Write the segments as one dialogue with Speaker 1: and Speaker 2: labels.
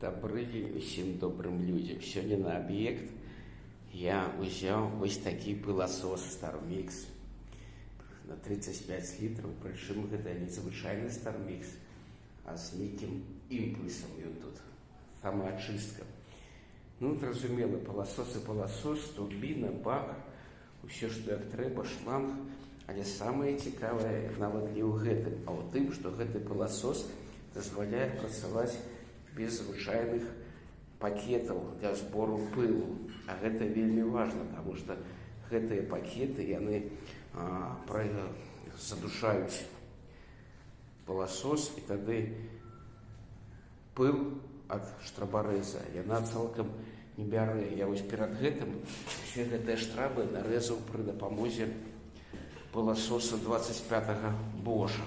Speaker 1: Добрый день усім добрым людям. Сёння на аб'ект я узяў вось такі пыласос StarMix на 35 літраў, прычым гэта не звычайны StarMix, а з нейкім імпульсам ён тут. Самаачыстка. Ну, зразумела, пыласос і пыласос, турбіна, бак, усё, што як трэба, шланг. Але самае цікавае нават не ў гэтым, а ў тым, што гэты пыласос дазваляе працаваць без звычайных пакетаў для збору пылу. А гэта вельмі важна, таму што гэтыя пакеты, яны задушаюць пыласос, і тады пыл ад штрабарэза яна цалкам не бярэ. Я вось перад гэтым усе гэтыя штрабы нарэзаў пры дапамозе пыласоса 25-го Bosch.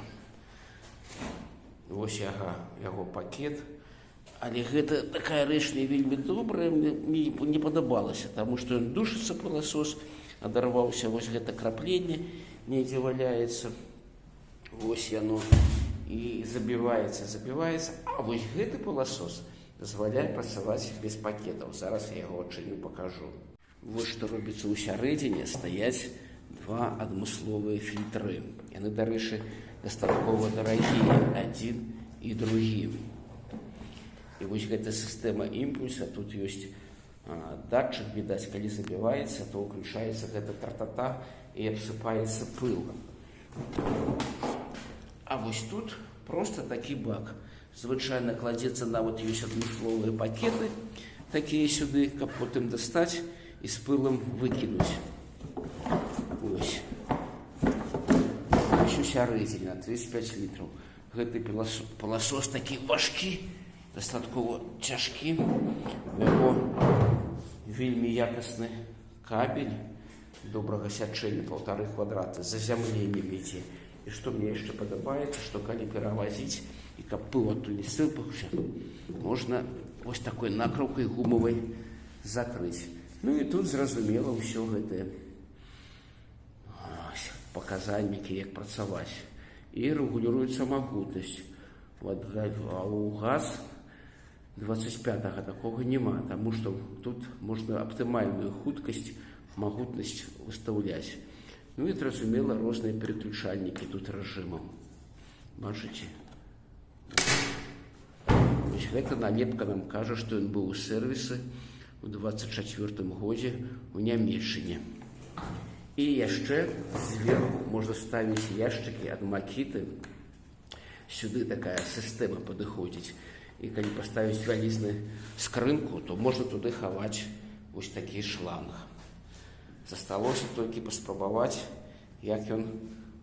Speaker 1: Вось яго пакет. Але гэта такая рэч не вельмі добрая, мне не падабалася, таму што ён душыцца пыласос, адарваўся вось гэта крапленне, недзе валяецца, вось яно і забіваецца. А вось гэты пыласос дазваляе працаваць без пакетаў. Зараз я яго адчыню, пакажу. Вось што робіцца ў сярэдзіне, стаяць два адмысловыя фільтры. Яны, дарэчы, дастаткова дарагія, адзін і другі. І вось гэта сістэма імпульса, тут ёсць датчык, відаць, калі забіваецца, то ўключаецца гэта тра-та-та і абсыпаецца пыл. А вось тут проста такі бак. Звычайна кладзецца, нават ёсць адмысловыя пакеты, такія сюды, каб потым дастаць і з пылам выкінуць. Вось. Вось у сярэдзіне, 35 літраў. Гэты пыласос такі важкі, дастаткова цяжкі, у яго вельмі якасны кабель добрага сячэння, 1,5 квадрата, з зазямленнем ідзе. І што мне яшчэ падабаецца, што калі перавазіць, і каб пыл адтуль не сыпаўся, можна вось такой накрыўкай гумавай закрыць. Ну і тут зразумела ўсё гэтыя паказальнікі, як працаваць. І рэгулюецца магутнасць. А ў газ 25-го такога няма, таму што тут можна аптымальную хуткасць, магутнасць устаўляць. Ну і, зразумела, розныя пераключальнікі тут рэжымаў. Бачыце? Вось гэта налепка нам кажа, што ён быў у сэрвісы ў 24-м годзе ў Нямецчыне. І яшчэ зверху можна ставіць яшчыкі ад Makita. Сюды такая сістэма падыходзіць. І калі паставіць вялізную скрынку, то можна туды хаваць вось такі шланг. Засталося толькі паспрабаваць, як ён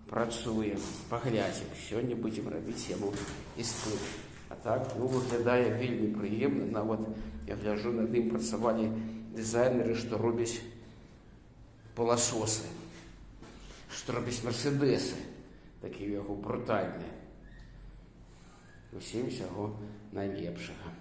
Speaker 1: працуе. Паглядзім. Сёння будзем рабіць яму іспыт. А так, выглядае вельмі прыемна. Нават я гляджу, над ім працавалі дызайнеры, што робяць пыласосы, што робяць мерседесы, такія яго брутальныя. Усім усяго найлепшага.